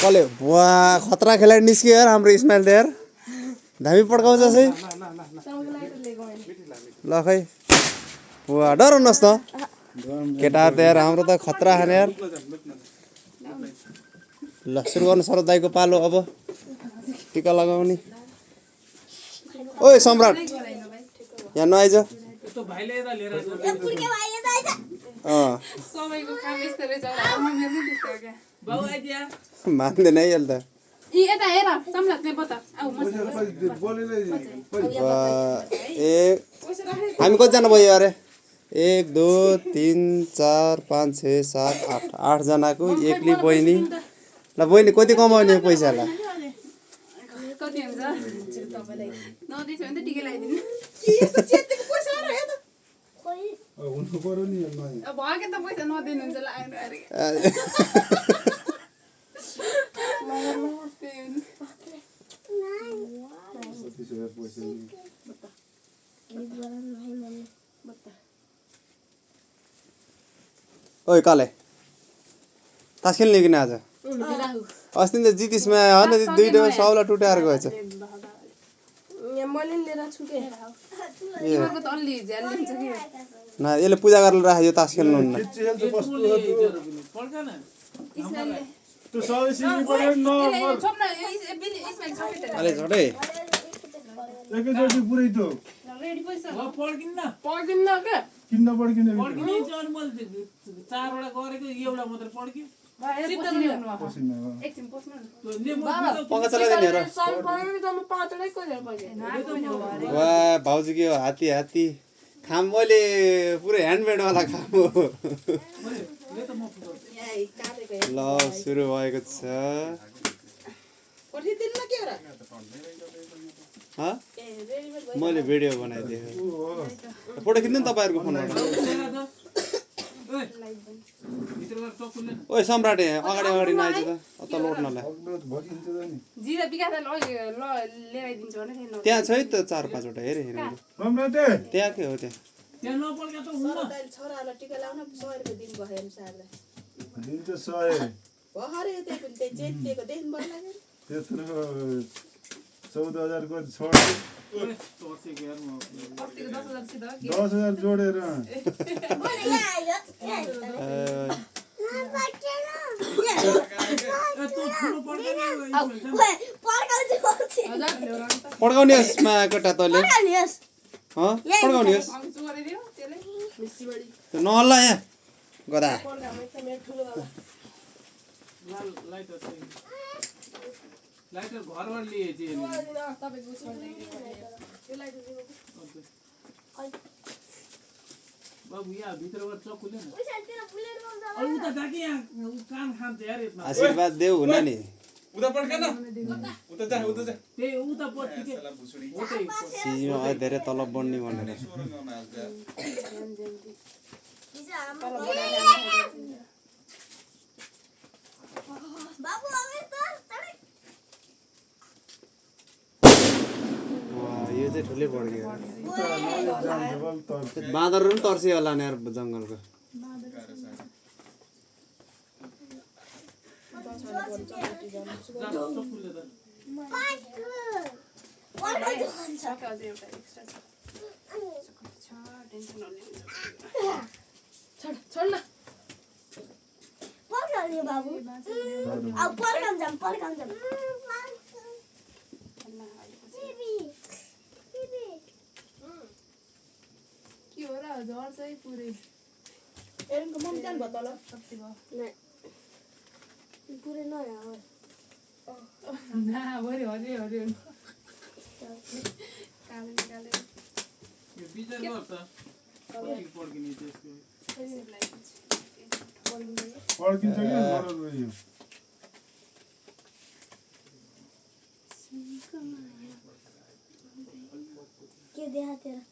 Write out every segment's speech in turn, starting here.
कले वाह खतरा खेलाडी निस्कियो यार हाम्रो इस्माइल त यार धामी पड्काउँछ है ल खै वाह डराउनुहोस् न केटा त यार हाम्रो त खतरा खाने यार ल सुरु गर्नु शरद दाइको पालो अब टिका लगाउने ओए सम्राट यहाँ नआइज मान्दैन है यसले हामी कतिजना भयो अरे 1 2 3 4 5 6 7 8 8 जनाको एकली बहिनी ल बहिनी कति कमाउने पैसा ल कति हुन्छ तपाईलाई नदिछ भने त टिकै लगाइदिनु उनको पर्यो नि नयाँ अब भागे त पैसा नदिनुहुन्छ लाग्नु अरे ओइ काले तास खेल्ने किन आज अस्ति त जितिसमा हैन दुईटा साउला टुटाएर गएछ मैले लिएर छुके इमरको त अलि झ्याल लिन्छ कि न यसले पूजा गरेर राख्यो तास खेल्नु हुन्न त्यो सबै सिमी पर्यो न अले झटै एकैचोटी पुरै त रेडी पैसा पड्किन्न के किन्न पड्किने पड्किने चाहिँ मैले 4 वटा गरेको एउटा मात्र पड्क्यो एकछिन पस्नु पंखा चलाइदिने हेर वाह भाउजू के हो हात्ती हात्ती खाम मैले पुरै ह्यान्डमेड वाला खाम हो ल सुरु भएको छ मैले भिडियो बनाइदिएँ फोटो खिच्नु नि तपाईँहरूको फोनबाट ओए सम्राट अगाडि अगाडि नआइज त अत लोड्नलाई जिरा विकासले ल ल्याइदिन्छु भने थिएन त्यहाँ छ है त 4-5 वटा हेरे हेरे त्यहाँ के हो त्यहाँ त्यहाँ नपड्का त हुन्न छोरालाई टिका लाउन 100 रुपैयाँ दिनु भयो अनुसारले दिन्छ 100 भरे त्यही पनि त्यही जेतिएको देख्नु भयो लाग्यो त्यत्रो 14000 को छोड 10000 जोडेर पड्काउने यसमा केटा तले पड्काउने यस नहल्ला यहाँ गदा लाइटर घरबाट लिएछि बाबु यहाँ भित्रबाट चकुले न उता जाके यहाँ कान खान्छ यार यसमा आशीर्वाद देऊ हुन नि उता पड्का न उता जा त्यही उता पड्की के सिजीमा अझ धेरै तलब बढ्ने भनेर यो चाहिँ ठुलै बढ्यो बाँदरहरू पनि तर्सियो होला नि यार जङ्गलको बाबु अब पर्खाम जाम के हो र झर चाहिँ पुरै एरनको मम जान भयो तल पुरै नयाँ हो ना भरि हरियो हरियो काले काले यो बिचार गर्छ पड्किने त्यसको पड्किन्छ कि यो के देखा तेरा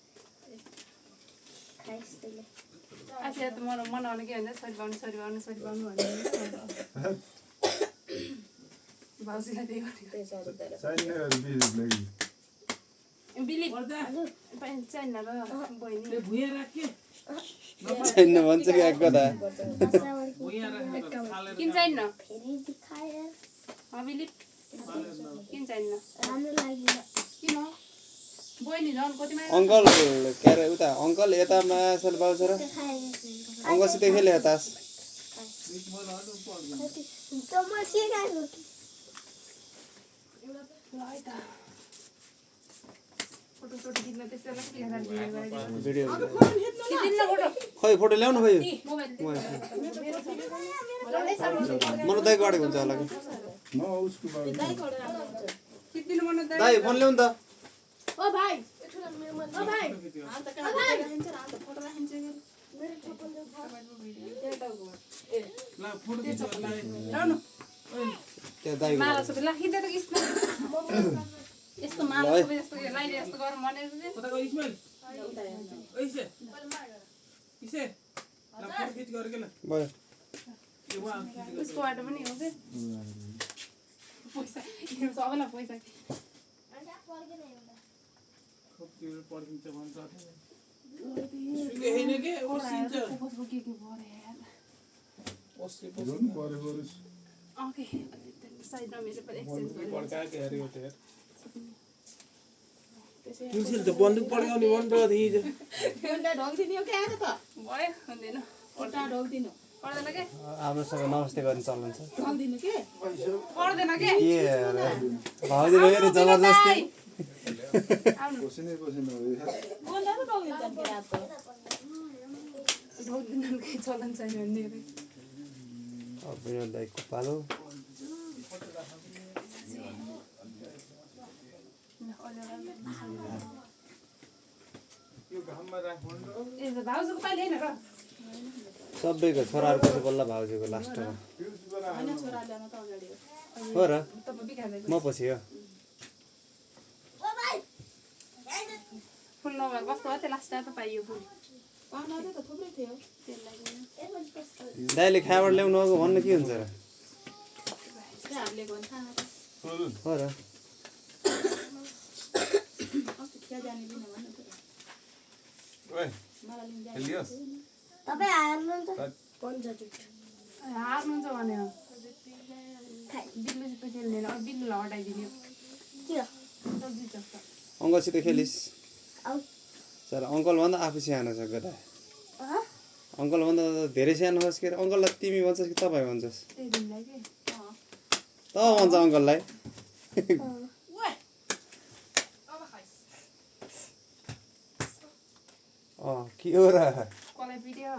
खाइस तैले अच्छा त मलाई मनाउने के भन्छ सरी पाउनु भन्ने भाउजूलाई त्यही भनेको चाहिने बिज लागि बिली चाहिन्न र बहिनी भुइँ राख के छैन भन्छ कि एक गदा भुइँ भुइँ राखेर फालेर किन चाहिन्न फेरि दिखाए अबिलिप किन चाहिन्न राम्रो लाग्यो किन बहिनी झन् कति माया अङ्कल के अरे उता अङ्कल यता मायासल बाउ छोरा अङ्कलसित खेले तास त म सिकाएको फोटो सोटो खिच्न त्यसैलाई के हेरेर भिडियो खिचिन्न फोटो खै फोटो ल्याउनु खै मोबाइल मलाई दाइ गडेको हुन्छ होला कि न उसको बारे खिच्दिनु मन दाइ फोन ल्याउनु त ओ भाइ ओ भाइ अन्त कहाँ राखिन्छ र अन्त फोटो राखिन्छ के मेरो चप्पल देऊ ला फोटो खिच्नु ला लाउनु त्यहाँ दाइ माला सबै ला खिच्दै त किस्न यस्तो माला सबै यस्तो लाइले यस्तो गरौँ भनेको चाहिँ कता गयो इस्माइल ओइसे इसे ला फोटो खिच गरे के ल भयो यो वा उसको बाटो पनि हो कि पैसा यो सबैलाई पैसा कति पर्खिन्छ भन्छ सुके हैन के ओसिन्छ कसको के भरे यार ओसे जुन परेको ओके साइडमा मेरो पनि एक्सचेन्ज गरे पड्का के हेरे हो त यार तुलसी त बन्दुक पड्काउने भन्छ हिजो एउटा ढोल्दिनु हो के आएको त भयो हुँदैन एउटा ढोल्दिनु पर्दैन के हाम्रोसँग नमस्ते गर्ने चलन छ ढोल्दिनु के पर्दैन के के अरे भाउजूले फेरि जबरजस्ती पसिनै पसिना हो यार बोल्दा पो ढोल्दिन्छ नि रात त ढोक्दिन के चलन छैन भन्ने अब मेरो दाइको पालो यो घाममा राख्नु ए भाउजूको पाइले हैन र सबैको छोराहरूको चाहिँ बल्ल भाउजूको लास्टमा होइन छोरा ल्याउन त अगाडि हो हो र तपाईँ बिखार्दै म पछि हो फुल नभएर कस्तो हो त्यो लास्ट त पाइयो फुल पाउन त थुप्रै थियो त्यसलाई दाइले खाबाट ल्याउनु आएको भन्नु के हुन्छ र त्यहाँ हामीले गयो भने थाहा हो र अस्ति खिया जाने दिन भन्नु त ओए मलाई लिन जाने एलियस तपाईँ हार्नुहुन्छ हार्नुहुन्छ भने बिल्लुसित खेल्दैन अब बिल्लुलाई हटाइदिने अङ्कलसित खेलिस् आऊ सर अङ्कलभन्दा आफू सानो छ गदा अङ्कलभन्दा धेरै सानो होस् के अरे अङ्कललाई तिमी भन्छस् कि तपाईँ भन्छस् त्यही दिनलाई के त भन्छ अङ्कललाई के हो र कसलाई पिट्यो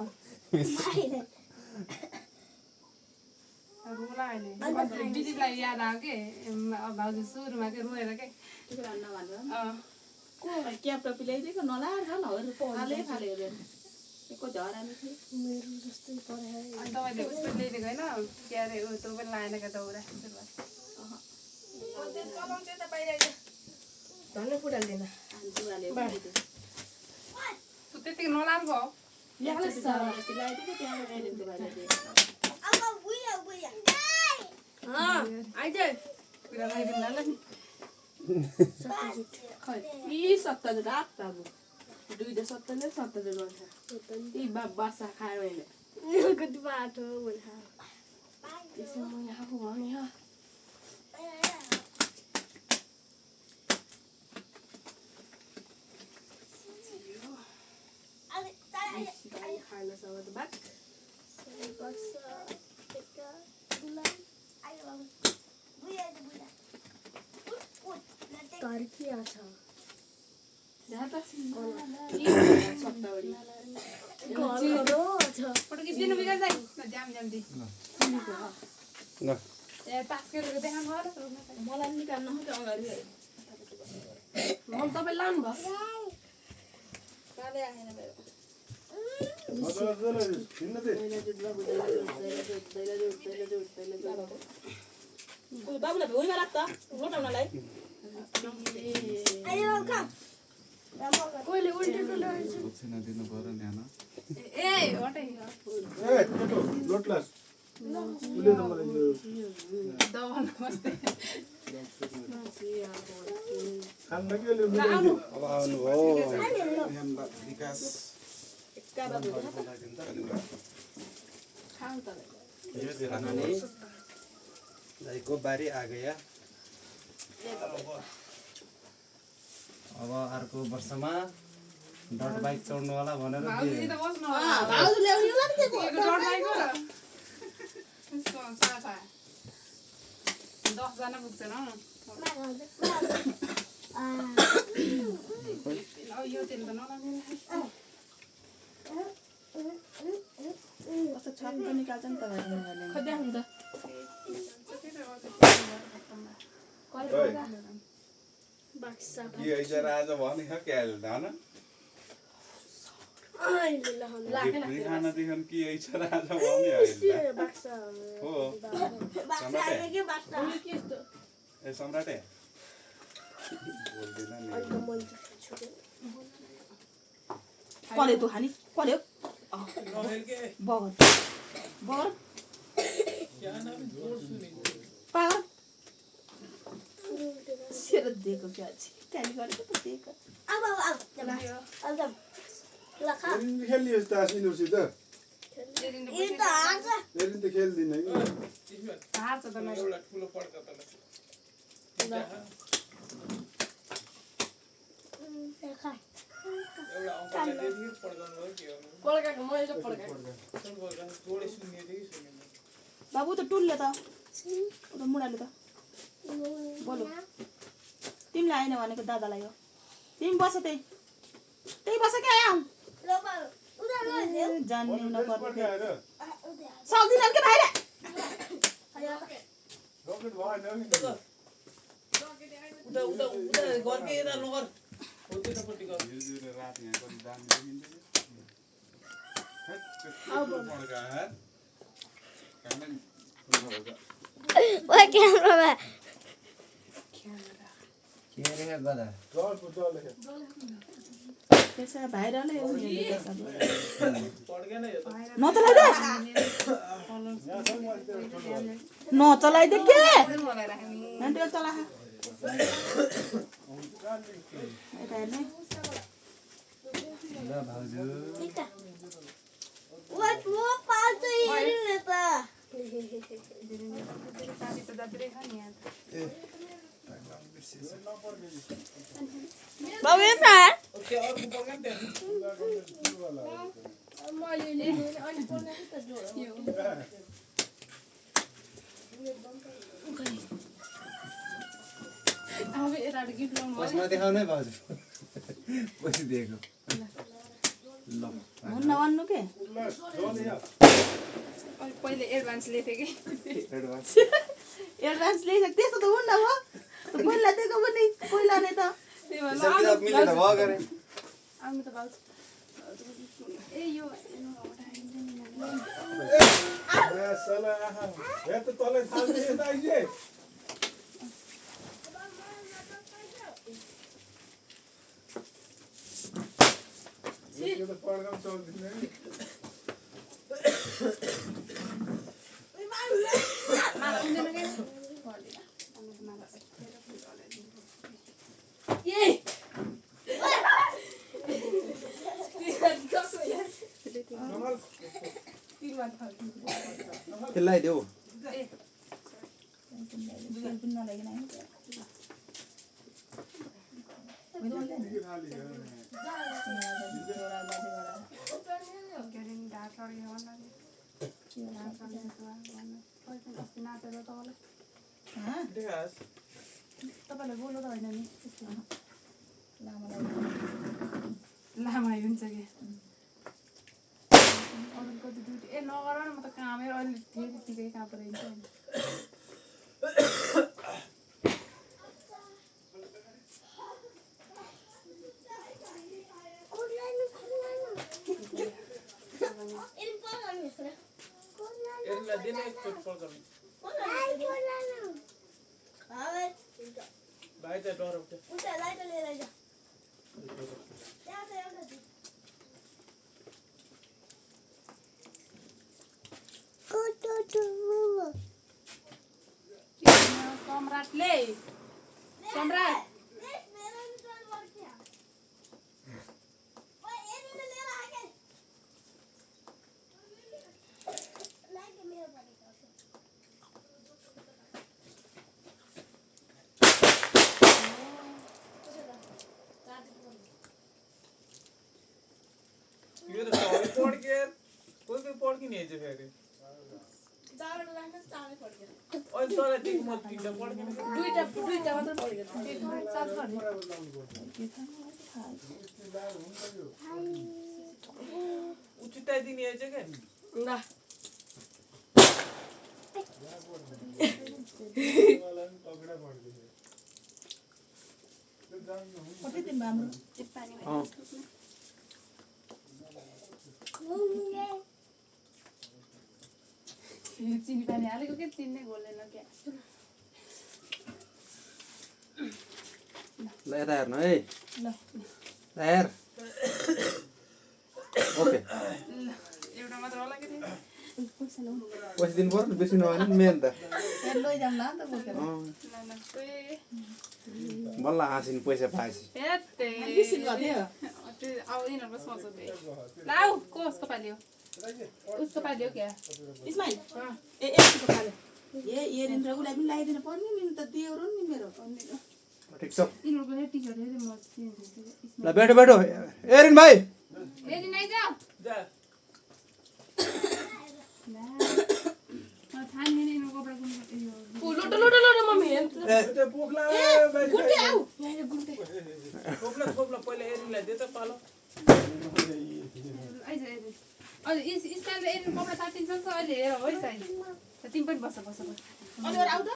रुला अहिले दिदीलाई याद आयो के भाउजू सुरुमा के रोएर के त्यसो भन्न भन्नु क्याप टपी ल्याइदिएको नलाएर खाऊ न फाले फाले को झरामी थियो मेरो जस्तै परे अनि तपाईँले उसको ल्याइदिएको होइन के अरे ऊ त्यो पनि लाएन क्या दौरा धन्ने फुटाल्दैन जुवाले त्यतिकै नलानु भयो ल्याइदिएको त्यहाँबाट ल्याइदिएको भाइले कुरा लगाइदिनु होला नि खै यी सत्तर रात अब दुईटा सत्तरले सत्तरले गर्छ यी बासा खायो अहिले कति बाटो त्यसो म यहाँको भने खान सक्छ बात तर्किया छ फोटो खिचिदिनु बिगार जाइ जाम जाम दि ल ए पास गरेको देखाउनु होला मलाई निकाल्नु हो त्यो अगाडि तपाईँ लानु भयो काले आएन मेरो बाबुलाई भुइँमा राख्छ मोटाउनलाई कोहीले उल्टेको दिनु पर्यो नि होइन ए हटाइ लोटलास उसले त मलाई यो दबाउनु बस्दै खान्न के ल्याउनु अब आउनुभयो विकास खाऊ त खाना नहीं दाई को बारी आ गया अब अर्को वर्षमा डट बाइक चढ्नु होला भनेर भाउजूले त बस्नु भाउजू ल्याउने होला नि त्यो डढ्लाइको 10 जना पुग्छन् हौ यो तेल त नलाने कस्तो छाप पनि निकाल्छ नि त खोज्दा हुन्छ बाक्सा कि ऐसा आज भने क्या धान अहिले लहन खाना देखन कि ऐसा आज भने अहिले बाक्सा हो बाक्सा आयो के बाक्सा ए सम्राटे बोल्दिन नि अहिले मन छुट्यो कले तँ खानी कले बगर बगर पागर सेर दिएको क्या त्यहाँदेखि गरेको त दिएको अब लखा खेलियोस् त यिनीहरूसित एरिन ए त हार्छ एरिन त खेल्दिनँ कि हार्छ त मैले एउटा ठुलो पड्का त लखा एउटा अङ्कलले दिएको पड्काउनु भयो के गर्नु पड्काको मैले त पड्काको जोडे सुन्ने थियो कि सुनेन बाबु त टुल्ले त उता मुढाले त बोलो तिमीलाई आएन भनेको दादालाई हो तिमी बस त्यही बस क्या आऊ जान्ने नपर्ने सक्दिनँ के भाइले रकेट भएन उता उता उता गर्के यता नगर हो त्यतापट्टि गर हिजो रात यहाँ कति दामी देखिन्छ पड्का ओए क्यामेरामा के रे गदा जलको जल त्यसो भाइरलै हो नि पड्केन यो त नचलाइदे नचलाइदे के मलाई राख्ने हेन्डल चला यता हेर्ने ल भाउजू ओए म पाल्छ हेर्नु त साथी त जत्रै छ नि यहाँ बाबु त ओके अर्को पड्केन त्यहाँ मैले ल्याउनु अनि पड्काएको त जोड अब यताबाट गिफ्ट ल्याउनु कसमा देखाउनु है भाउजू पैसा दिएको ल हुन्न भन्नु के पहिले एडभान्स लिएको थिएँ कि एडभान्स एडभान्स ल्याइसक्यो त्यस्तो त हुन्न हो पहिला दिएको पनि पहिला नै त त्यही भएर हिसाब किताब मिलेन भयो गरे आउनु त भाउजू ए यो सला यहाँ त तलै थाल्ने यता आइजे यो त पड्काउन सक्दिनँ खेलाइदेऊ तपाईँलाई बोल्नु त होइन नि लामा हुन्छ कि अरू कति ड्युटी ए नगर न म त कामै अहिले फेरि त्यतिकै कहाँ पऱ्यो एरिनलाई दिने एकचोटि पड्काउनु भाइ त डराउँछ सम्राटले सम्राट पड्किने है चाहिँ फेरि चार लाने चार पड़ गया अनि तँलाई दिएको म तिनवटा पड्किने दुईटा मात्र पड़ गया उचिताइदिने है चाहिँ क्या ना पकडा पड्दैन त्यो जान्नु कति दिनमा हाम्रो चिनी पानी हालेको के चिन्ने घोलेन क्या ल यता हेर्नु है ल हेर ओके एउटा मात्र होला के पैसा ल्याउनु पैसा दिनु पर्यो नि बेसी नभए नि मेन त यहाँ लैजाऊँ न त बोकेर बल्ल हाँसिनु पैसा पाएपछि बिसिन गर्थ्यो अब यिनीहरूको सोच लाउ कसको पाल्यो उसको पाल्यो क्या इस्माइल ए यसको पाले ए एरिन र उसलाई पनि लगाइदिनु पर्ने नि त दियो र नि मेरो ठिक छ यिनीहरूको टिचर हेरेँ म ल बैठो बैठो एरिन भाइ हेरि नै जाऊ जा थाहा नि यिनीहरूको कपडा कुन लोटो लोटो लोटो मम्मी हेर्नु त्यो पोखला गुन्टे आऊ यहाँ गुन्टे खोप्ला पहिला एरिनलाई दे त पालो आइज हेरि अहिले स्टाइल एरिन कपडा साटिन्छ अहिले हेर है साइज तिमी पनि बस अनि आऊ त